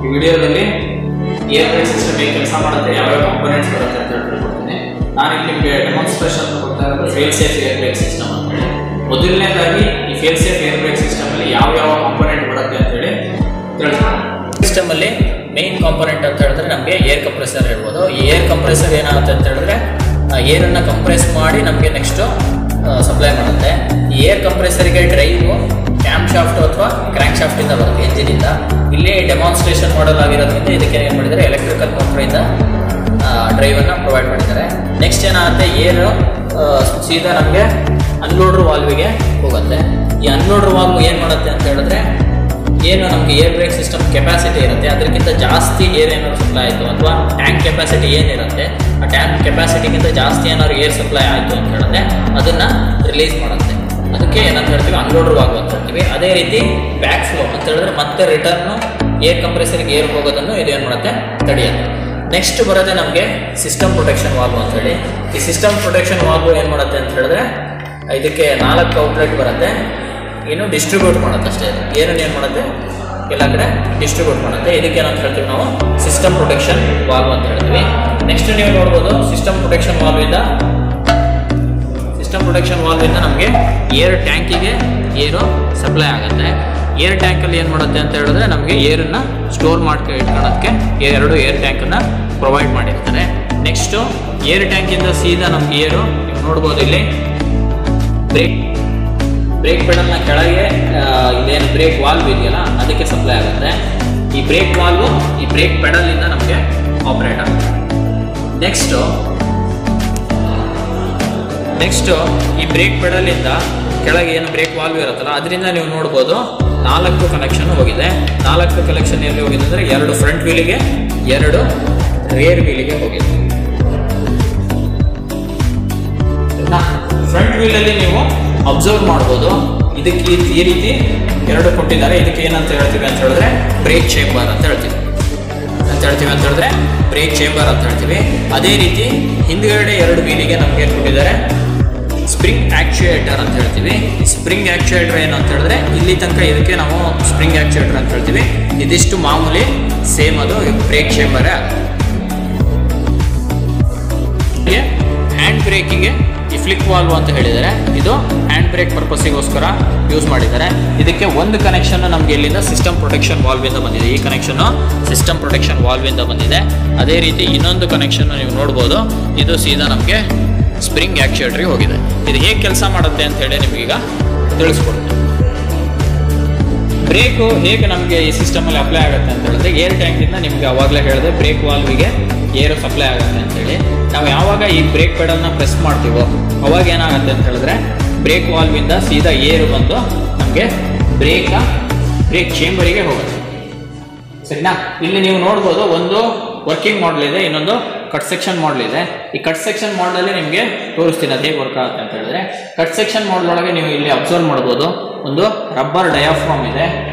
ಈ ವಿಡಿಯೋದಲ್ಲಿ air break system ಹೇಗೆ ಕೆಲಸ ಮಾಡುತ್ತೆ, ಯಾವ್ಯಾವ ಕಾಂಪೋನೆಂಟ್ಸ್ ಬರುತ್ತೆ ಅಂತ ಹೇಳ್ಕೊಡ್ತೀನಿ. ನಾನು ಇಲ್ಲಿ ನಿಮಗೆ ಡೆಮಾನ್ಸ್ಟ್ರೇಷನ್ ಕೊಡ್ತಾ ಇರೋದು fail safe air break system ಅಂತ ಹೇಳಿ. ಮೊದಲನೇದಾಗಿ ಈ fail safe air break system ಅಲ್ಲಿ ಯಾವ ಕಾಂಪೋನೆಂಟ್ ಬರುತ್ತೆ ಅಂತ ಹೇಳಿ ತಿಳಿಸ್ತೀನಿ. ಸಿಸ್ಟಮ್ ಅಲ್ಲಿ ಮೇನ್ ಕಾಂಪೋನೆಂಟ್ ಅಂತ ಹೇಳಿದ್ರೆ ನಮಗೆ ಏರ್ ಕಂಪ್ರೆಸರ್ ಹೇಳ್ಬೋದು. ಈ ಏರ್ ಕಂಪ್ರೆಸರ್ ಏನಾಗುತ್ತೆ ಅಂತ ಹೇಳಿದ್ರೆ ಏರನ್ನು ಕಂಪ್ರೆಸ್ ಮಾಡಿ ನಮಗೆ ನೆಕ್ಸ್ಟ್ ಸಪ್ಲೈ ಮಾಡುತ್ತೆ. ಈ ಏರ್ ಕಂಪ್ರೆಸರ್ಗೆ ಡ್ರೈವ್ ಕ್ಯಾಮ್ ಶಾಫ್ಟ್ ಅಥವಾ ಕ್ರ್ಯಾಂಕ್ ಶಾಫ್ಟ್ ಇಂದ ಬರುತ್ತೆ, ಎಂಜಿನಿಂದ. ಇಲ್ಲಿ ಡೆಮಾನ್ಸ್ಟ್ರೇಷನ್ ಮಾಡಲಾಗಿರೋದ್ರಿಂದ ಇದಕ್ಕೆ ಏನು ಮಾಡಿದ್ದಾರೆ, ಎಲೆಕ್ಟ್ರಿಕಲ್ ಮೋಟರಿಂದ ಡ್ರೈವನ್ನು ಪ್ರೊವೈಡ್ ಮಾಡಿದ್ದಾರೆ. ನೆಕ್ಸ್ಟ್ ಏನಾಗುತ್ತೆ, ಏರು ಸೀದಾ ನಮಗೆ ಅನ್ಲೋಡ್ರ್ ವಾಲ್ವಿಗೆ ಹೋಗುತ್ತೆ. ಈ ಅನ್ಲೋಡ್ರ್ ವಾಲ್ವ್ ಏನು ಮಾಡುತ್ತೆ ಅಂತ ಹೇಳಿದ್ರೆ, ಏನು ನಮಗೆ ಏರ್ ಬ್ರೇಕ್ ಸಿಸ್ಟಮ್ ಕೆಪಾಸಿಟಿ ಇರುತ್ತೆ ಅದಕ್ಕಿಂತ ಜಾಸ್ತಿ ಏರ್ ಏನಾದ್ರು ಸಪ್ಲೈ ಆಯಿತು, ಅಥವಾ ಟ್ಯಾಂಕ್ ಕೆಪಾಸಿಟಿ ಏನಿರುತ್ತೆ ಆ ಟ್ಯಾಂಕ್ ಕೆಪಾಸಿಟಿಗಿಂತ ಜಾಸ್ತಿ ಏನಾದ್ರು ಏರ್ ಸಪ್ಲೈ ಆಯಿತು ಅಂತ ಹೇಳಿದ್ರೆ ಅದನ್ನು ರಿಲೀಸ್ ಮಾಡುತ್ತೆ. ಅದಕ್ಕೆ ಏನಂತ ಹೇಳ್ತೀವಿ, ಅನ್ಲೋಡ್ರ್ ವಾಲ್ವ್ ಅಂತ ಹೇಳ್ತೀವಿ. ಅದೇ ರೀತಿ ಬ್ಯಾಕ್ ಫ್ಲೋ ಅಂತ ಹೇಳಿದ್ರೆ ಮತ್ತೆ ರಿಟರ್ನು ಏರ್ ಕಂಪ್ರೆಸರ್ಗೆ ಏರ್ ಹೋಗೋದನ್ನು ಇದು ಏನು ಮಾಡುತ್ತೆ, ತಡೆಯುತ್ತೆ. ನೆಕ್ಸ್ಟ್ ಬರೋದೇ ನಮಗೆ ಸಿಸ್ಟಮ್ ಪ್ರೊಟೆಕ್ಷನ್ ವಾಲ್ವ್ ಅಂತ ಹೇಳಿ. ಈ ಸಿಸ್ಟಮ್ ಪ್ರೊಟೆಕ್ಷನ್ ವಾಲ್ವ್ ಏನು ಮಾಡುತ್ತೆ ಅಂತ ಹೇಳಿದ್ರೆ ಇದಕ್ಕೆ 4 ಔಟ್ಲೆಟ್ ಬರುತ್ತೆ. ಇನ್ನು ಡಿಸ್ಟ್ರಿಬ್ಯೂಟ್ ಮಾಡುತ್ತೆ ಅಷ್ಟೇ. ಏನು ಮಾಡುತ್ತೆ, ಎಲ್ಲ ಕಡೆ ಡಿಸ್ಟ್ರಿಬ್ಯೂಟ್ ಮಾಡುತ್ತೆ. ಇದಕ್ಕೆ ಏನಂತ ಹೇಳ್ತೀವಿ ನಾವು, ಸಿಸ್ಟಮ್ ಪ್ರೊಟೆಕ್ಷನ್ ವಾಲ್ವ್ ಅಂತ ಹೇಳ್ತೀವಿ. ನೆಕ್ಸ್ಟ್ ನೀವು ನೋಡ್ಬೋದು, ಸಿಸ್ಟಮ್ ಪ್ರೊಟೆಕ್ಷನ್ ವಾಲ್ವಿಂದ ನಮಗೆ ಏರ್ ಟ್ಯಾಂಕಿಗೆ ಏರು ಸಪ್ಲೈ ಆಗುತ್ತೆ. ಏರ್ ಟ್ಯಾಂಕಲ್ಲಿ ಏನು ಮಾಡುತ್ತೆ ಅಂತ ಹೇಳಿದ್ರೆ ನಮಗೆ ಏರನ್ನು ಸ್ಟೋರ್ ಮಾಡ್ಕೊಂಡು ಇಟ್ಕೊಳ್ಳೋದಕ್ಕೆ 2 ಏರ್ ಟ್ಯಾಂಕನ್ನು ಪ್ರೊವೈಡ್ ಮಾಡಿರ್ತಾರೆ. ನೆಕ್ಸ್ಟು ಏರ್ ಟ್ಯಾಂಕಿಂದ ಸೀದಾ ನಮ್ಗೆ ಏರು ನೀವು ನೋಡ್ಬೋದು, ಇಲ್ಲಿ ಬ್ರೇಕ್ ಪೆಡಲ್ನ ಕೆಳಗೆ ಇದೇನು ಬ್ರೇಕ್ ವಾಲ್ವ್ ಇದೆಯಲ್ಲ ಅದಕ್ಕೆ ಸಪ್ಲೈ ಆಗುತ್ತೆ. ಈ ಬ್ರೇಕ್ ವಾಲ್ವು ಈ ಬ್ರೇಕ್ ಪೆಡಲಿಂದ ನಮಗೆ ಆಪರೇಟ್ ಆಗುತ್ತೆ. ನೆಕ್ಸ್ಟು ಈ ಬ್ರೇಕ್ ಪೆಡಲಿಂದ ಕೆಳಗೆ ಏನು ಬ್ರೇಕ್ ವಾಲ್ವ್ ಇರುತ್ತಲ್ಲ ಅದರಿಂದ ನೀವು ನೋಡ್ಬೋದು 4 ಕನೆಕ್ಷನ್ ಹೋಗಿದೆ. 4 ಕನೆಕ್ಷನ್ ಎಲ್ಲಿ ಹೋಗಿದೆ ಅಂದರೆ 2 ಫ್ರಂಟ್ ವೀಲಿಗೆ, 2 ರೇರ್ ವೀಲಿಗೆ ಹೋಗಿದೆ. ಫ್ರಂಟ್ ವೀಲಲ್ಲಿ ನೀವು ಅಬ್ಸರ್ವ್ ಮಾಡ್ಬೋದು, ಇದಕ್ಕೆ ಈ ರೀತಿ 2 ಕೊಟ್ಟಿದ್ದಾರೆ. ಇದಕ್ಕೆ ಏನಂತ ಹೇಳ್ತೀವಿ ಅಂತ ಹೇಳಿದ್ರೆ ಬ್ರೇಕ್ ಚೇಂಬರ್ ಅಂತ ಹೇಳ್ತೀವಿ. ಬ್ರೇಕ್ ಚೇಂಬರ್ ಅಂತ ಹೇಳ್ತೀವಿ. ಅದೇ ರೀತಿ ಹಿಂದ್ಗಡೆ 2 ವೀಲಿಗೆ ನಮ್ಗೆ ಏನು ಕೊಟ್ಟಿದ್ದಾರೆ, ಸ್ಪ್ರಿಂಗ್ ಆಕ್ಚುಯೇಟರ್ ಅಂತ ಹೇಳ್ತೀವಿ. ಸ್ಪ್ರಿಂಗ್ ಆಕ್ಚುಯೇಟರ್ ಏನು ಅಂತ ಹೇಳಿದ್ರೆ ಇಲ್ಲಿ ತನಕ ಇದಕ್ಕೆ ನಾವು ಸ್ಪ್ರಿಂಗ್ ಆಕ್ಚುಯೇಟರ್ ಅಂತ ಹೇಳ್ತೀವಿ. ಇದಿಷ್ಟು ಮಾಮೂಲಿ ಸೇಮ್ ಅದು ಬ್ರೇಕ್ ಚೇಂಬರೇ ಆಗುತ್ತೆ. ಹ್ಯಾಂಡ್ ಬ್ರೇಕಿಗೆ ಈ ಫ್ಲಿಕ್ ವಾಲ್ವ್ ಅಂತ ಹೇಳಿದ್ದಾರೆ. ಇದು ಹ್ಯಾಂಡ್ ಬ್ರೇಕ್ ಪರ್ಪಸ್ಸಿಗೋಸ್ಕರ ಯೂಸ್ ಮಾಡಿದ್ದಾರೆ. ಇದಕ್ಕೆ ಒಂದು ಕನೆಕ್ಷನ್ ನಮಗೆ ಇಲ್ಲಿಂದ ಸಿಸ್ಟಮ್ ಪ್ರೊಟೆಕ್ಷನ್ ವಾಲ್ವಿಂದ ಬಂದಿದೆ. ಈ ಕನೆಕ್ಷನ್ನು ಸಿಸ್ಟಮ್ ಪ್ರೊಟೆಕ್ಷನ್ ವಾಲ್ವಿಂದ ಬಂದಿದೆ. ಅದೇ ರೀತಿ ಇನ್ನೊಂದು ಕನೆಕ್ಷನ್ ನೀವು ನೋಡ್ಬೋದು, ಇದು ಸೀದಾ ನಮಗೆ ಸ್ಪ್ರಿಂಗ್ ಆಕ್ಚುಯೇಟರ್ಗೆ ಹೋಗಿದೆ. ಇದು ಹೇಗೆ ಕೆಲಸ ಮಾಡುತ್ತೆ ಅಂತ ಹೇಳಿ ನಿಮಗೀಗ ತಿಳಿಸ್ಕೊಡ್ತೀನಿ. ಬ್ರೇಕು ಹೇಗೆ ನಮಗೆ ಈ ಸಿಸ್ಟಮಲ್ಲಿ ಅಪ್ಲೈ ಆಗುತ್ತೆ ಅಂತ ಹೇಳಿದ್ರೆ, ಏರ್ ಟ್ಯಾಂಕಿಂದ ನಿಮಗೆ ಅವಾಗಲೇ ಹೇಳಿದೆ ಬ್ರೇಕ್ ವಾಲ್ವಿಗೆ ಏರು ಸಪ್ಲೈ ಆಗುತ್ತೆ ಅಂತೇಳಿ. ನಾವು ಯಾವಾಗ ಈ ಬ್ರೇಕ್ ಪೆಡಲ್ನ ಪ್ರೆಸ್ ಮಾಡ್ತೀವೋ ಅವಾಗ ಏನಾಗುತ್ತೆ ಅಂತ ಹೇಳಿದ್ರೆ ಬ್ರೇಕ್ ವಾಲ್ವಿಂದ ಸೀದಾ ಏರು ಬಂದು ನಮಗೆ ಬ್ರೇಕ್ ಚೇಂಬರಿಗೆ ಹೋಗುತ್ತೆ. ಸರಿನಾ? ಇಲ್ಲಿ ನೀವು ನೋಡ್ಬೋದು, ಒಂದು ವರ್ಕಿಂಗ್ ಮಾಡಲ್ ಇದೆ, ಇನ್ನೊಂದು ಕಟ್ ಸೆಕ್ಷನ್ ಮಾಡಲ್ ಇದೆ. ಈ ಕಟ್ ಸೆಕ್ಷನ್ ಮಾಡಲಲ್ಲಿ ನಿಮಗೆ ತೋರಿಸ್ತೀನಿ ಅದು ಹೇಗೆ ವರ್ಕ್ ಆಗುತ್ತೆ ಅಂತ ಹೇಳಿದ್ರೆ, ಕಟ್ ಸೆಕ್ಷನ್ ಮಾಡಲ್ ಒಳಗೆ ನೀವು ಇಲ್ಲಿ ಅಬ್ಸರ್ವ್ ಮಾಡ್ಬೋದು, ಒಂದು ರಬ್ಬರ್ ಡಯಾಫ್ರಾಮ್ ಇದೆ.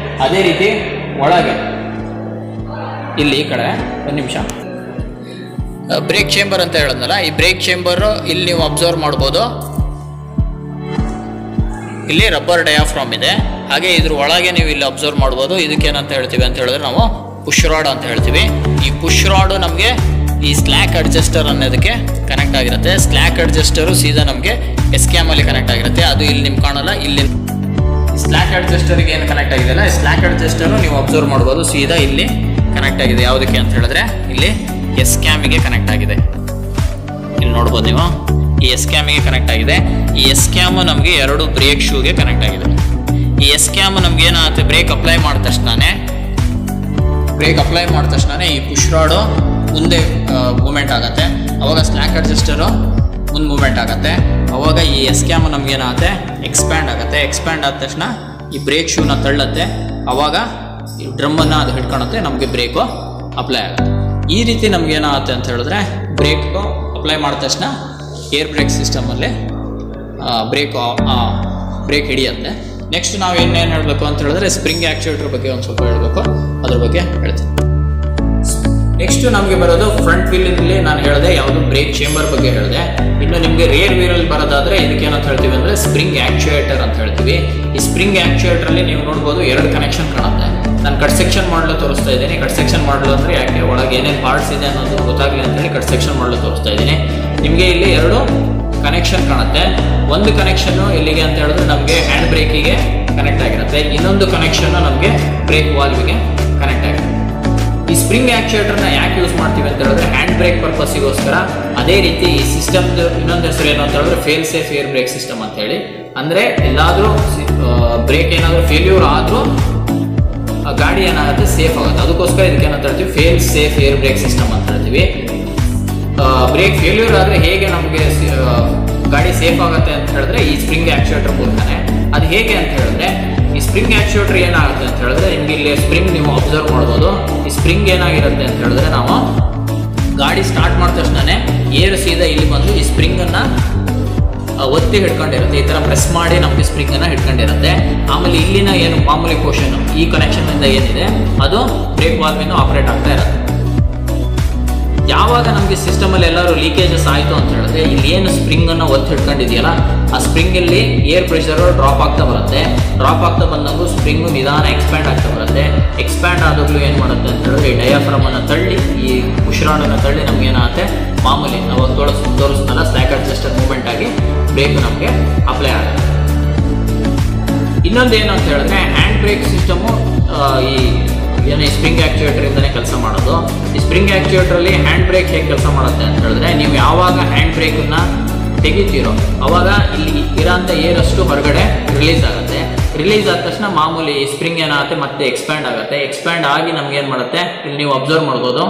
ಅದೇ ರೀತಿ ಒಳಗೆ ಇಲ್ಲಿ ಈ ಕಡೆ ಒಂದು ನಿಮಿಷ ಬ್ರೇಕ್ ಚೇಂಬರ್ ಅಂತ ಹೇಳಿದ್ನಲ್ಲ, ಈ ಬ್ರೇಕ್ ಚೇಂಬರ್ ಇಲ್ಲಿ ನೀವು ಅಬ್ಸರ್ವ್ ಮಾಡ್ಬೋದು, ಇಲ್ಲಿ ರಬ್ಬರ್ ಡಯಾಫ್ರಾಮ್ ಇದೆ. ಹಾಗೆ ಇದ್ರ ಒಳಗೆ ನೀವು ಇಲ್ಲಿ ಅಬ್ಸರ್ವ್ ಮಾಡ್ಬೋದು, ಇದಕ್ಕೇನಂತ ಹೇಳ್ತೀವಿ ಅಂತ ಹೇಳಿದ್ರೆ ನಾವು ಪುಷ್ ರಾಡ್ ಅಂತ ಹೇಳ್ತೀವಿ. ಈ ಪುಷ್ ರಾಡು ನಮಗೆ ಈ ಸ್ಲ್ಯಾಕ್ ಅಡ್ಜಸ್ಟರ್ ಅನ್ನೋದಕ್ಕೆ ಕನೆಕ್ಟ್ ಆಗಿರುತ್ತೆ. ಸ್ಲ್ಯಾಕ್ ಅಡ್ಜಸ್ಟರು ಸೀದಾ ನಮಗೆ ಎಸ್ಕ್ಯಾಮಲ್ಲಿ ಕನೆಕ್ಟ್ ಆಗಿರುತ್ತೆ. ಅದು ಇಲ್ಲಿ ನಿಮ್ಗೆ ಕಾಣಲ್ಲ. ಇಲ್ಲಿ ಸ್ಲ್ಯಾಕ್ ಅಡ್ಜಸ್ಟರ್ಗೆ ಏನು ಕನೆಕ್ಟ್ ಆಗಿದೆಯಲ್ಲ, ಸ್ಲ್ಯಾಕ್ ಅಡ್ಜಸ್ಟರು ನೀವು ಅಬ್ಸರ್ವ್ ಮಾಡ್ಬೋದು, ಸೀದಾ ಇಲ್ಲಿ ಕನೆಕ್ಟ್ ಆಗಿದೆ. ಯಾವುದಕ್ಕೆ ಅಂತ ಹೇಳಿದ್ರೆ ಇಲ್ಲಿ ಎಸ್ಕ್ಯಾಮಿಗೆ ಕನೆಕ್ಟ್ ಆಗಿದೆ. ಇಲ್ಲಿ ನೋಡ್ಬೋದು ನೀವು, ಈ ಎಸ್ಕ್ಯಾಮಿಗೆ ಕನೆಕ್ಟ್ ಆಗಿದೆ. ಈ ಎಸ್ಕ್ಯಾಮು ನಮಗೆ 2 ಬ್ರೇಕ್ ಶೂಗೆ ಕನೆಕ್ಟ್ ಆಗಿದೆ. ಈ ಎಸ್ಕ್ಯಾಮು ನಮ್ಗೆ ಏನಾಗುತ್ತೆ, ಬ್ರೇಕ್ ಅಪ್ಲೈ ಮಾಡಿದ ತಕ್ಷಣ ಈ ಪುಷ್ ರಾಡು ಮುಂದೆ ಮೂಮೆಂಟ್ ಆಗುತ್ತೆ. ಅವಾಗ ಸ್ಲ್ಯಾಕ್ ಅಡ್ಜಸ್ಟರು ಮುಂದೆ ಮೂಮೆಂಟ್ ಆಗುತ್ತೆ. ಅವಾಗ ಈ ಎಸ್ಕ್ಯಾಮು ನಮ್ಗೆ ಏನಾಗುತ್ತೆ, ಎಕ್ಸ್ಪ್ಯಾಂಡ್ ಆಗುತ್ತೆ. ಎಕ್ಸ್ಪ್ಯಾಂಡ್ ಆದ ತಕ್ಷಣ ಈ ಬ್ರೇಕ್ ಶೂನ ತಳ್ಳುತ್ತೆ. ಅವಾಗ ಈ ಡ್ರಮ್ಮನ್ನು ಅದು ಹಿಡ್ಕೊಳುತ್ತೆ, ನಮಗೆ ಬ್ರೇಕು ಅಪ್ಲೈ ಆಗುತ್ತೆ. ಈ ರೀತಿ ನಮ್ಗೆ ಏನಾಗುತ್ತೆ ಅಂತ ಹೇಳಿದ್ರೆ ಬ್ರೇಕು ಅಪ್ಲೈ ಮಾಡಿದ ತಕ್ಷಣ ಏರ್ ಬ್ರೇಕ್ ಸಿಸ್ಟಮಲ್ಲಿ ಬ್ರೇಕ್ ಹಿಡಿಯುತ್ತೆ. ನೆಕ್ಸ್ಟ್ ನಾವು ಏನೇನು ಹೇಳಬೇಕು ಅಂತ ಹೇಳಿದ್ರೆ ಸ್ಪ್ರಿಂಗ್ ಆಕ್ಚುಯೇಟರ್ ಬಗ್ಗೆ ಒಂದು ಸ್ವಲ್ಪ ಹೇಳಬೇಕು, ಅದ್ರ ಬಗ್ಗೆ ಹೇಳ್ತೀನಿ. ನೆಕ್ಸ್ಟ್ ನಮಗೆ ಬರೋದು ಫ್ರಂಟ್ ವೀಲಲ್ಲಿ ನಾನು ಹೇಳಿದೆ, ಯಾವುದು ಬ್ರೇಕ್ ಚೇಂಬರ್ ಬಗ್ಗೆ ಹೇಳಿದೆ. ಇನ್ನು ನಿಮಗೆ ರೇರ್ ವೀಲಲ್ಲಿ ಬರೋದಾದರೆ ಇದಕ್ಕೆ ಏನಂತ ಹೇಳ್ತೀವಿ ಅಂದರೆ ಸ್ಪ್ರಿಂಗ್ ಆಕ್ಚುಯೇಟರ್ ಅಂತ ಹೇಳ್ತೀವಿ. ಈ ಸ್ಪ್ರಿಂಗ್ ಆಕ್ಚುಯೇಟರಲ್ಲಿ ನೀವು ನೋಡ್ಬೋದು 2 ಕನೆಕ್ಷನ್ ಕಾಣುತ್ತೆ. ನಾನು ಕಟ್ ಸೆಕ್ಷನ್ ಮಾಡಲು ತೋರಿಸ್ತಾ ಇದ್ದೀನಿ. ಕಟ್ ಸೆಕ್ಷನ್ ಮಾಡಲು ಅಂದರೆ ಯಾಕೆ, ಒಳಗೆ ಏನೇನು ಪಾರ್ಟ್ಸ್ ಇದೆ ಅನ್ನೋದು ಗೊತ್ತಾಗಲಿ ಅಂತೇಳಿ ಕಟ್ ಸೆಕ್ಷನ್ ಮಾಡಲು ತೋರಿಸ್ತಾ ಇದ್ದೀನಿ. ನಿಮಗೆ ಇಲ್ಲಿ 2 ಕನೆಕ್ಷನ್ ಕಾಣುತ್ತೆ. ಒಂದು ಕನೆಕ್ಷನ್ನು ಎಲ್ಲಿಗೆ ಅಂತ ಹೇಳಿದ್ರೆ ನಮಗೆ ಹ್ಯಾಂಡ್ ಬ್ರೇಕಿಗೆ ಕನೆಕ್ಟ್ ಆಗಿರುತ್ತೆ, ಇನ್ನೊಂದು ಕನೆಕ್ಷನ್ನು ನಮಗೆ ಬ್ರೇಕ್ ವಾಲ್ವಿಗೆ ಕನೆಕ್ಟ್ ಆಗಿರುತ್ತೆ. ಈ ಸ್ಪ್ರಿಂಗ್ ಆ್ಯಕ್ಚುಯೇಟರ್ನ ಯಾಕೆ ಯೂಸ್ ಮಾಡ್ತೀವಿ ಅಂತ ಹೇಳಿದ್ರೆ ಹ್ಯಾಂಡ್ ಬ್ರೇಕ್ ಪರ್ಪಸ್ಸಿಗೋಸ್ಕರ. ಅದೇ ರೀತಿ ಈ ಸಿಸ್ಟಮ್ದು ಇನ್ನೊಂದು ಹೆಸರು ಏನು ಅಂತ ಹೇಳಿದ್ರೆ fail safe air break system ಅಂತೇಳಿ. ಅಂದರೆ ಎಲ್ಲಾದರೂ ಬ್ರೇಕ್ ಏನಾದರೂ ಫೇಲ್ಯೂರ್ ಆದರೂ ಗಾಡಿ ಏನಾಗುತ್ತೆ ಸೇಫ್ ಆಗುತ್ತೆ. ಅದಕ್ಕೋಸ್ಕರ ಇದಕ್ಕೆ ಏನಂತ ಹೇಳ್ತೀವಿ, fail safe air break system ಅಂತ ಹೇಳ್ತೀವಿ. ಬ್ರೇಕ್ ಫೇಲ್ಯೂರ್ ಆದರೆ ಹೇಗೆ ನಮಗೆ ಗಾಡಿ ಸೇಫ್ ಆಗುತ್ತೆ ಅಂತ ಹೇಳಿದ್ರೆ ಈ ಸ್ಪ್ರಿಂಗ್ ಆ್ಯಕ್ಚುಯೇಟರ್ ಮೂಲಕನೇ. ಅದು ಹೇಗೆ ಅಂತ ಹೇಳಿದ್ರೆ ಈ ಸ್ಪ್ರಿಂಗ್ ಆ್ಯಕ್ಚುಯೇಟರ್ ಏನಾಗುತ್ತೆ ಅಂತ ಹೇಳಿದ್ರೆ ನಿಮಗೆ ಇಲ್ಲಿ ಸ್ಪ್ರಿಂಗ್ ನೀವು ಅಬ್ಸರ್ವ್ ಮಾಡ್ಬೋದು. ಈ ಸ್ಪ್ರಿಂಗ್ ಏನಾಗಿರುತ್ತೆ ಅಂತ ಹೇಳಿದ್ರೆ ನಾವು ಗಾಡಿ ಸ್ಟಾರ್ಟ್ ಮಾಡಿದ ತಕ್ಷಣ ಏರ್ ಸೀದಾ ಇಲ್ಲಿ ಬಂದು ಈ ಸ್ಪ್ರಿಂಗನ್ನು ಒತ್ತಿ ಹಿಡ್ಕೊಂಡಿರುತ್ತೆ. ಈ ಥರ ಪ್ರೆಸ್ ಮಾಡಿ ನಮಗೆ ಸ್ಪ್ರಿಂಗನ್ನು ಹಿಡ್ಕೊಂಡಿರುತ್ತೆ. ಆಮೇಲೆ ಇಲ್ಲಿನ ಏನು ಮಾಮೂಲಿ ಪೋರ್ಷನ್ ಈ ಕನೆಕ್ಷನ್ನಿಂದ ಏನಿದೆ ಅದು ಬ್ರೇಕ್ ವಾಲ್ವಿಂದ ಆಪರೇಟ್ ಆಗ್ತಾ ಇರುತ್ತೆ. ಯಾವಾಗ ನಮಗೆ ಸಿಸ್ಟಮಲ್ಲಿ ಎಲ್ಲರೂ ಲೀಕೇಜಸ್ ಆಯಿತು ಅಂತ ಹೇಳಿದ್ರೆ ಇಲ್ಲಿ ಏನು ಸ್ಪ್ರಿಂಗನ್ನು ಒತ್ತಿ ಹಿಡ್ಕೊಂಡಿದೆಯಲ್ಲ ಆ ಸ್ಪ್ರಿಂಗಲ್ಲಿ ಏರ್ ಪ್ರೆಷರು ಡ್ರಾಪ್ ಆಗ್ತಾ ಬರುತ್ತೆ. ಡ್ರಾಪ್ ಆಗ್ತಾ ಬಂದಾಗೂ ಸ್ಪ್ರಿಂಗು ನಿಧಾನ ಎಕ್ಸ್ಪ್ಯಾಂಡ್ ಆಗ್ತಾ ಬರುತ್ತೆ. ಎಕ್ಸ್ಪ್ಯಾಂಡ್ ಆದಾಗಲೂ ಏನು ಮಾಡುತ್ತೆ ಅಂತ ಹೇಳಿದ್ರೆ ಈ ಡಯಾಫ್ರಮನ್ನು ತಳ್ಳಿ ಈ ಪುಷ್-ರಾಡನ್ನು ತಳ್ಳಿ ನಮ್ಗೆ ಏನಾಗುತ್ತೆ ಮಾಮೂಲಿ ನಾವು ತೋರಿಸ್ತಾನ ಸ್ಲ್ಯಾಕ್ ಅಡ್ಜಸ್ಟರ್ ಮೂವ್ಮೆಂಟ್ ಆಗಿ ಬ್ರೇಕ್ ನಮಗೆ ಅಪ್ಲೈ ಆಗುತ್ತೆ. ಇನ್ನೊಂದು ಏನು ಅಂತ ಹೇಳಿದ್ರೆ ಹ್ಯಾಂಡ್ ಬ್ರೇಕ್ ಸಿಸ್ಟಮು ಈ ಏನು ಸ್ಪ್ರಿಂಗ್ ಆ್ಯಕ್ಚುಯೇಟರಿಂದನೇ ಕೆಲಸ ಮಾಡೋದು. ಈ ಸ್ಪ್ರಿಂಗ್ ಆ್ಯಕ್ಚುಯೇಟ್ರಲ್ಲಿ ಹ್ಯಾಂಡ್ ಬ್ರೇಕ್ ಹೇಗೆ ಕೆಲಸ ಮಾಡುತ್ತೆ ಅಂತ ಹೇಳಿದ್ರೆ ನೀವು ಯಾವಾಗ ಹ್ಯಾಂಡ್ ಬ್ರೇಕನ್ನು ತೆಗಿತೀರೋ ಅವಾಗ ಇಲ್ಲಿ ಇರೋಂಥ ಏರಷ್ಟು ಹೊರಗಡೆ ರಿಲೀಸ್ ಆಗುತ್ತೆ. ರಿಲೀಸ್ ಆದ ತಕ್ಷಣ ಮಾಮೂಲಿ ಸ್ಪ್ರಿಂಗ್ ಏನಾಗುತ್ತೆ ಮತ್ತೆ ಎಕ್ಸ್ಪ್ಯಾಂಡ್ ಆಗುತ್ತೆ. ಎಕ್ಸ್ಪ್ಯಾಂಡ್ ಆಗಿ ನಮ್ಗೆ ಏನು ಮಾಡುತ್ತೆ ಇಲ್ಲಿ ನೀವು ಅಬ್ಸರ್ವ್ ಮಾಡ್ಬೋದು.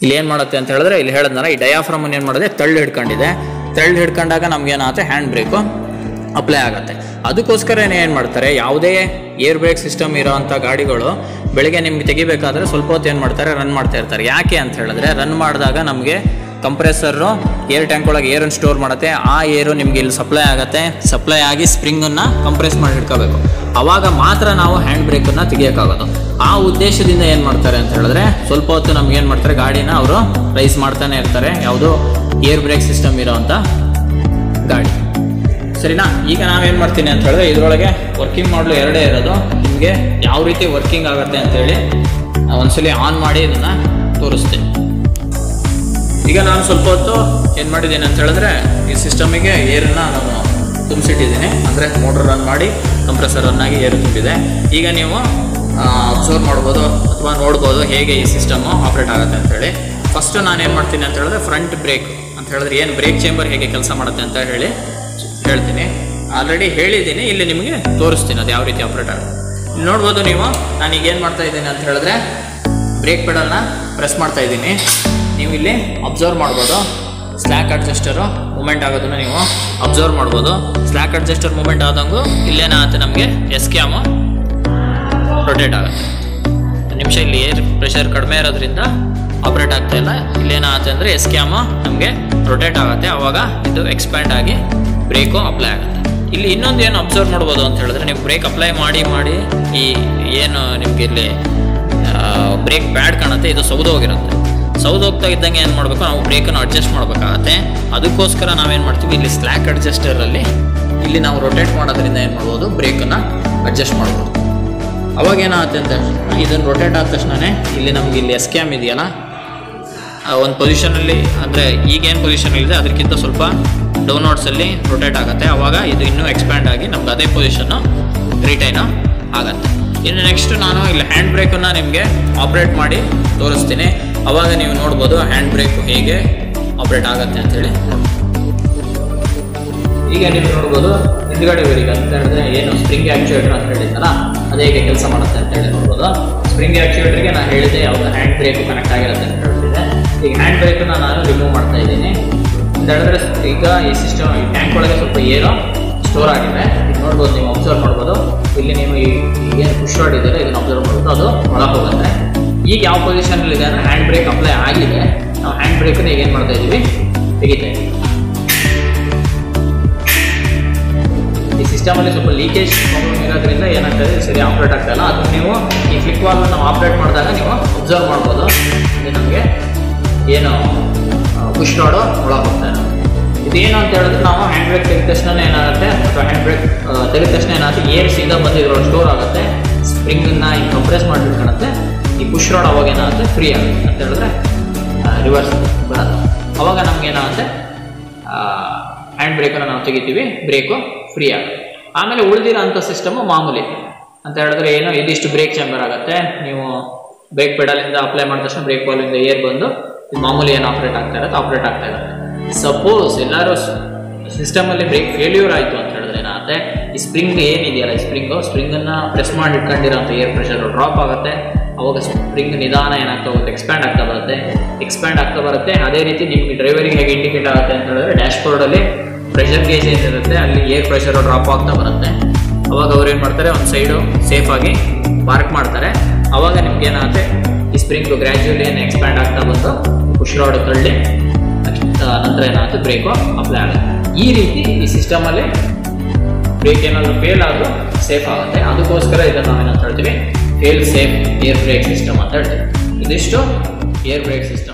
ಇಲ್ಲಿ ಏನು ಮಾಡುತ್ತೆ ಅಂತ ಹೇಳಿದ್ರೆ ಇಲ್ಲಿ ಹೇಳಿದ್ನಲ್ಲ ಈ ಡಯಾಫ್ರಮನ್ನು ಏನು ಮಾಡಿದೆ ತಳ್ಳಿ ಹಿಡ್ಕೊಂಡಿದೆ. ತಳ್ಳಿ ಹಿಡ್ಕೊಂಡಾಗ ನಮ್ಗೆ ಏನಾಗುತ್ತೆ ಹ್ಯಾಂಡ್ ಬ್ರೇಕು ಅಪ್ಲೈ ಆಗುತ್ತೆ. ಅದಕ್ಕೋಸ್ಕರನೇ ಏನು ಮಾಡ್ತಾರೆ ಯಾವುದೇ ಏರ್ ಬ್ರೇಕ್ ಸಿಸ್ಟಮ್ ಇರೋವಂಥ ಗಾಡಿಗಳು ಬೆಳಗ್ಗೆ ನಿಮ್ಗೆ ತೆಗಿಬೇಕಾದ್ರೆ ಸ್ವಲ್ಪ ಹೊತ್ತು ಏನು ಮಾಡ್ತಾರೆ ರನ್ ಮಾಡ್ತಾ ಇರ್ತಾರೆ. ಯಾಕೆ ಅಂತ ಹೇಳಿದ್ರೆ ರನ್ ಮಾಡಿದಾಗ ನಮಗೆ ಕಂಪ್ರೆಸರು ಏರ್ ಟ್ಯಾಂಕ್ ಒಳಗೆ ಏರನ್ನು ಸ್ಟೋರ್ ಮಾಡುತ್ತೆ. ಆ ಏರು ನಿಮಗೆ ಇಲ್ಲಿ ಸಪ್ಲೈ ಆಗುತ್ತೆ. ಸಪ್ಲೈ ಆಗಿ ಸ್ಪ್ರಿಂಗನ್ನು ಕಂಪ್ರೆಸ್ ಮಾಡಿ ಹಿಡ್ಕೋಬೇಕು. ಆವಾಗ ಮಾತ್ರ ನಾವು ಹ್ಯಾಂಡ್ ಬ್ರೇಕನ್ನು ತೆಗಿಯೋಕ್ಕಾಗೋದು. ಆ ಉದ್ದೇಶದಿಂದ ಏನು ಮಾಡ್ತಾರೆ ಅಂತ ಹೇಳಿದ್ರೆ ಸ್ವಲ್ಪ ಹೊತ್ತು ನಮ್ಗೆ ಏನು ಮಾಡ್ತಾರೆ ಗಾಡಿನ ಅವರು ರೈಸ್ ಮಾಡ್ತಾನೆ ಇರ್ತಾರೆ, ಯಾವುದೋ ಏರ್ ಬ್ರೇಕ್ ಸಿಸ್ಟಮ್ ಇರೋವಂಥ ಗಾಡಿ. ಸರಿನಾ? ಈಗ ನಾವೇನು ಮಾಡ್ತೀನಿ ಅಂತ ಹೇಳಿದ್ರೆ ಇದರೊಳಗೆ ವರ್ಕಿಂಗ್ ಮಾಡಲು 2 ಇರೋದು. ನಿಮಗೆ ಯಾವ ರೀತಿ ವರ್ಕಿಂಗ್ ಆಗುತ್ತೆ ಅಂತೇಳಿ ಒಂದ್ಸಲಿ ಆನ್ ಮಾಡಿ ಇದನ್ನು ತೋರಿಸ್ತೀನಿ. ಈಗ ನಾನು ಸ್ವಲ್ಪ ಹೊತ್ತು ಏನು ಮಾಡಿದ್ದೀನಿ ಅಂತ ಹೇಳಿದ್ರೆ ಈ ಸಿಸ್ಟಮಿಗೆ ಏರನ್ನು ನಾನು ತುಂಬಿಸಿಟ್ಟಿದ್ದೀನಿ. ಅಂದರೆ ಮೋಟ್ರ್ ರನ್ ಮಾಡಿ ಕಂಪ್ರೆಸರ್ ರನ್ ಆಗಿ ಏರು ತುಂಬಿದೆ. ಈಗ ನೀವು ಅಬ್ಸರ್ವ್ ಮಾಡ್ಬೋದು ಅಥವಾ ನೋಡ್ಬೋದು ಹೇಗೆ ಈ ಸಿಸ್ಟಮು ಆಪ್ರೇಟ್ ಆಗುತ್ತೆ ಅಂತೇಳಿ. ಫಸ್ಟು ನಾನು ಏನು ಮಾಡ್ತೀನಿ ಅಂತ ಹೇಳಿದ್ರೆ ಫ್ರಂಟ್ ಬ್ರೇಕ್ ಅಂತ ಹೇಳಿದ್ರೆ ಏನು ಬ್ರೇಕ್ ಚೇಂಬರ್ ಹೇಗೆ ಕೆಲಸ ಮಾಡುತ್ತೆ ಅಂತ ಹೇಳ್ತೀನಿ. ಆಲ್ರೆಡಿ ಹೇಳಿದ್ದೀನಿ, ಇಲ್ಲಿ ನಿಮಗೆ ತೋರಿಸ್ತೀನಿ ಅದು ಯಾವ ರೀತಿ ಆಪ್ರೇಟ್ ಆಗುತ್ತೆ. ಇಲ್ಲಿ ನೋಡ್ಬೋದು ನೀವು ನಾನೀಗ ಏನು ಮಾಡ್ತಾ ಇದ್ದೀನಿ ಅಂತ ಹೇಳಿದ್ರೆ ಬ್ರೇಕ್ ಪೆಡಲ್ನ ಪ್ರೆಸ್ ಮಾಡ್ತಾ ಇದ್ದೀನಿ. ನೀವು ಇಲ್ಲಿ ಅಬ್ಸರ್ವ್ ಮಾಡ್ಬೋದು ಸ್ಲ್ಯಾಕ್ ಅಡ್ಜಸ್ಟರು ಮೂಮೆಂಟ್ ಆಗೋದನ್ನು ನೀವು ಅಬ್ಸರ್ವ್ ಮಾಡ್ಬೋದು. ಸ್ಲ್ಯಾಕ್ ಅಡ್ಜಸ್ಟರ್ ಮೂಮೆಂಟ್ ಆದಂಗೂ ಇಲ್ಲೇನಾಗುತ್ತೆ ನಮಗೆ ಎಸ್ಕ್ಯಾಮು ರೊಟೇಟ್ ಆಗುತ್ತೆ. ನಿಮಿಷ ಇಲ್ಲಿ ಏರ್ ಪ್ರೆಷರ್ ಕಡಿಮೆ ಇರೋದ್ರಿಂದ ಆಪ್ರೇಟ್ ಆಗ್ತಾ ಇಲ್ಲ. ಇಲ್ಲೇನಾಗುತ್ತೆ ಅಂದರೆ ಎಸ್ಕ್ಯಾಮು ನಮಗೆ ರೊಟೇಟ್ ಆಗುತ್ತೆ. ಆವಾಗ ಇದು ಎಕ್ಸ್ಪ್ಯಾಂಡ್ ಆಗಿ ಬ್ರೇಕು ಅಪ್ಲೈ ಆಗುತ್ತೆ. ಇಲ್ಲಿ ಇನ್ನೊಂದು ಏನು ಅಬ್ಸರ್ವ್ ಮಾಡ್ಬೋದು ಅಂತ ಹೇಳಿದ್ರೆ ನೀವು ಬ್ರೇಕ್ ಅಪ್ಲೈ ಮಾಡಿ ಈ ಏನು ನಿಮಗೆ ಇಲ್ಲಿ ಬ್ರೇಕ್ ಪ್ಯಾಡ್ ಕಾಣುತ್ತೆ ಇದು ಸೌದೋಗಿರುತ್ತೆ. ಸೌದೋಗ್ತಾ ಇದ್ದಂಗೆ ಏನು ಮಾಡಬೇಕು ನಾವು ಬ್ರೇಕನ್ನು ಅಡ್ಜಸ್ಟ್ ಮಾಡಬೇಕಾಗತ್ತೆ. ಅದಕ್ಕೋಸ್ಕರ ನಾವೇನು ಮಾಡ್ತೀವಿ ಇಲ್ಲಿ ಸ್ಲ್ಯಾಕ್ ಅಡ್ಜಸ್ಟರಲ್ಲಿ ಇಲ್ಲಿ ನಾವು ರೊಟೇಟ್ ಮಾಡೋದ್ರಿಂದ ಏನು ಮಾಡ್ಬೋದು ಬ್ರೇಕನ್ನು ಅಡ್ಜಸ್ಟ್ ಮಾಡ್ಬೋದು. ಅವಾಗ ಏನಾಗುತ್ತೆ ಅಂತ ಇದನ್ನು ರೊಟೇಟ್ ಆದ ತಕ್ಷಣವೇ ಇಲ್ಲಿ ನಮ್ಗೆ ಇಲ್ಲಿ ಎಸ್ಕ್ಯಾಮ್ ಇದೆಯಲ್ಲ ಒಂದು ಪೊಸಿಷನಲ್ಲಿ, ಅಂದರೆ ಈಗೇನು ಪೊಸಿಷನಲ್ಲಿದೆ ಅದಕ್ಕಿಂತ ಸ್ವಲ್ಪ ಡೌನ್ವರ್ಡ್ಸಲ್ಲಿ ರೊಟೇಟ್ ಆಗುತ್ತೆ. ಆವಾಗ ಇದು ಇನ್ನೂ ಎಕ್ಸ್ಪ್ಯಾಂಡ್ ಆಗಿ ನಮ್ಗೆ ಅದೇ ಪೊಸಿಷನ್ನು ರಿಟೈನು ಆಗುತ್ತೆ. ಇನ್ನು ನೆಕ್ಸ್ಟ್ ನಾನು ಇಲ್ಲಿ ಹ್ಯಾಂಡ್ ಬ್ರೇಕನ್ನು ನಿಮಗೆ ಆಪ್ರೇಟ್ ಮಾಡಿ ತೋರಿಸ್ತೀನಿ. ಆವಾಗ ನೀವು ನೋಡ್ಬೋದು ಹ್ಯಾಂಡ್ ಬ್ರೇಕು ಹೇಗೆ ಆಪ್ರೇಟ್ ಆಗುತ್ತೆ ಅಂತೇಳಿ. ಈಗ ನೀವು ನೋಡ್ಬೋದು ಹಿಂದ್ಗಡೆ ಬೇರಿಗೆ ಅಂತ ಹೇಳಿದ್ರೆ ಏನು ಸ್ಪ್ರಿಂಗ್ ಆ್ಯಕ್ಚುಯೇಟರ್ ಅಂತ ಹೇಳಿದ್ನಲ್ಲ ಅದು ಹೇಗೆ ಕೆಲಸ ಮಾಡುತ್ತೆ ಅಂತೇಳಿ ನೋಡ್ಬೋದು. ಸ್ಪ್ರಿಂಗ್ ಆ್ಯಕ್ಚುಯೇಟರ್ಗೆ ನಾನು ಹೇಳಿದೆ ಯಾವುದು ಹ್ಯಾಂಡ್ ಬ್ರೇಕು ಕನೆಕ್ಟ್ ಆಗಿರುತ್ತೆ ಅಂತ ಹೇಳ್ತಿದ್ದೆ. ಈಗ ಹ್ಯಾಂಡ್ ಬ್ರೇಕನ್ನು ನಾನು ರಿಮೂವ್ ಮಾಡ್ತಾ ಇದ್ದೀನಿ ಅಂತ ಹೇಳಿದ್ರೆ ಈಗ ಈ ಸಿಸ್ಟಮ್ ಈ ಟ್ಯಾಂಕ್ ಒಳಗೆ ಸ್ವಲ್ಪ ಏನೋ ಸ್ಟೋರ್ ಆಗಿದೆ. ಈಗ ನೋಡ್ಬೋದು ನೀವು ಅಬ್ಸರ್ವ್ ಮಾಡ್ಬೋದು. ಇಲ್ಲಿ ನೀವು ಏನು ಪುಷ್ ರಾಡ್ ಇದೆಯಲ್ಲ ಇದನ್ನು ಅಬ್ಸರ್ವ್ ಮಾಡ್ಬೋದು, ಅದು ಒಳಗೆ ಹೋಗುತ್ತೆ. ಈಗ ಯಾವ ಪೊಸಿಷನಲ್ಲಿ ಇದೆ ಅಂದರೆ ಹ್ಯಾಂಡ್ ಬ್ರೇಕ್ ಅಪ್ಲೈ ಆಗಿದೆ. ನಾವು ಹ್ಯಾಂಡ್ ಬ್ರೇಕನ್ನು ಈಗ ಏನು ಮಾಡ್ತಾ ಇದ್ದೀವಿ ತೆಗಿತಾ ಇದ್ದೀವಿ. ಈ ಸಿಸ್ಟಮಲ್ಲಿ ಸ್ವಲ್ಪ ಲೀಕೇಜ್ ಪ್ರಾಬ್ಲಮ್ ಇರೋದ್ರಿಂದ ಏನಾಗ್ತದೆ ಸರಿ ಆಪ್ರೇಟ್ ಆಗ್ತಾ ಇಲ್ಲ. ಅದನ್ನು ನೀವು ಈ ಫ್ಲಿಕ್ ವಾಲ್ನ ನಾವು ಆಪ್ರೇಟ್ ಮಾಡಿದಾಗ ನೀವು ಅಬ್ಸರ್ವ್ ಮಾಡ್ಬೋದು. ಇದು ನಮಗೆ ಏನು ಪುಷ್ ರಾಡು ಒಳಗೆ ಹೋಗ್ತಾ ಇದೆ. ಇದೇನು ಅಂತ ಹೇಳಿದ್ರೆ ನಾವು ಹ್ಯಾಂಡ್ ಬ್ರೇಕ್ ತೆಗೆದ ತಕ್ಷಣ ಏನಾಗುತ್ತೆ, ಅಥವಾ ಹ್ಯಾಂಡ್ ಬ್ರೇಕ್ ತೆಗೆದ ತಕ್ಷಣ ಏನಾಗುತ್ತೆ, ಏರ್ ಸೀದಾ ಬಂದಿದ್ರೊಳಗೆ ಸ್ಟೋರ್ ಆಗುತ್ತೆ, ಸ್ಪ್ರಿಂಗನ್ನು ಈಗ ಕಂಪ್ರೆಸ್ ಮಾಡಿಟ್ಕೊಳುತ್ತೆ. ಈ ಪುಷ್ ರಾಡ್ ಅವಾಗ ಏನಾಗುತ್ತೆ, ಫ್ರೀ ಆಗುತ್ತೆ ಅಂತ ಹೇಳಿದ್ರೆ ರಿವರ್ಸ್ ಬರೋದು. ಅವಾಗ ನಮ್ಗೆ ಏನಾಗುತ್ತೆ, ಹ್ಯಾಂಡ್ ಬ್ರೇಕನ್ನು ನಾವು ತೆಗಿತೀವಿ, ಬ್ರೇಕು ಫ್ರೀ ಆಗುತ್ತೆ. ಆಮೇಲೆ ಉಳಿದಿರೋ ಅಂಥ ಸಿಸ್ಟಮು ಮಾಮೂಲಿ ಅಂತ ಹೇಳಿದ್ರೆ ಏನು, ಇದಿಷ್ಟು ಬ್ರೇಕ್ ಚೇಂಬರ್ ಆಗುತ್ತೆ. ನೀವು ಬ್ರೇಕ್ ಪೆಡಲಿಂದ ಅಪ್ಲೈ ಮಾಡಿದ ತಕ್ಷಣ ಬ್ರೇಕ್ ಬಾಲಿಂದ ಏರ್ ಬಂದು ಮಾಮೂಲಿ ಏನು ಆಪ್ರೇಟ್ ಆಗ್ತಾ ಇರುತ್ತೆ. ಸಪೋಸ್ ಎಲ್ಲರೂ ಸಿಸ್ಟಮಲ್ಲಿ ಬ್ರೇಕ್ ಫೇಲ್ಯೂರ್ ಆಯಿತು ಅಂತ ಹೇಳಿದ್ರೆ ಏನಾಗುತ್ತೆ, ಈ ಸ್ಪ್ರಿಂಗ್ ಏನಿದೆಯಲ್ಲ, ಈ ಸ್ಪ್ರಿಂಗನ್ನು ಪ್ರೆಸ್ ಮಾಡಿ ಇಟ್ಕೊಂಡಿರೋಂಥ ಏರ್ ಪ್ರೆಷರ್ ಡ್ರಾಪ್ ಆಗುತ್ತೆ. ಅವಾಗ ಸ್ಪ್ರಿಂಗ್ ನಿಧಾನ ಏನಾಗ್ತಾ ಹೋಗುತ್ತೆ, ಎಕ್ಸ್ಪ್ಯಾಂಡ್ ಆಗ್ತಾ ಬರುತ್ತೆ. ಅದೇ ರೀತಿ ನಿಮಗೆ ಡ್ರೈವರಿಗೆ ಹೇಗೆ ಇಂಡಿಕೇಟ್ ಆಗುತ್ತೆ ಅಂತ ಹೇಳಿದ್ರೆ, ಡ್ಯಾಶ್ ಬೋರ್ಡಲ್ಲಿ ಪ್ರೆಷರ್ ಗೇಜ್ ಏನಿರುತ್ತೆ ಅಲ್ಲಿ ಏರ್ ಪ್ರೆಷರ್ ಡ್ರಾಪ್ ಆಗ್ತಾ ಬರುತ್ತೆ. ಅವಾಗ ಅವ್ರು ಏನು ಮಾಡ್ತಾರೆ, ಒಂದು ಸೈಡು ಸೇಫಾಗಿ ಪಾರ್ಕ್ ಮಾಡ್ತಾರೆ. ಅವಾಗ ನಿಮ್ಗೆ ಏನಾಗುತ್ತೆ, ಈ ಸ್ಪ್ರಿಂಗು ಗ್ರ್ಯಾಜುಯಲಿ ಏನು ಎಕ್ಸ್ಪ್ಯಾಂಡ್ ಆಗ್ತಾ ಬಂದು ಪುಷ್ ರಾಡ್ ತಳ್ಳಿ ನಂತರ ಏನಾಗುತ್ತೆ, ಬ್ರೇಕು ಅಪ್ಲೈ ಆಗುತ್ತೆ. ಈ ರೀತಿ ಈ ಸಿಸ್ಟಮಲ್ಲಿ ಬ್ರೇಕ್ ಏನಾದರೂ ಫೇಲ್ ಆದರೂ ಸೇಫ್ ಆಗುತ್ತೆ. ಅದಕ್ಕೋಸ್ಕರ ಇದನ್ನು ನಾವೇನಂತ ಹೇಳ್ತೀವಿ, fail safe air break system ಅಂತ ಹೇಳ್ತೀವಿ. ಇದಿಷ್ಟು ಏರ್ ಬ್ರೇಕ್ ಸಿಸ್ಟಮ್.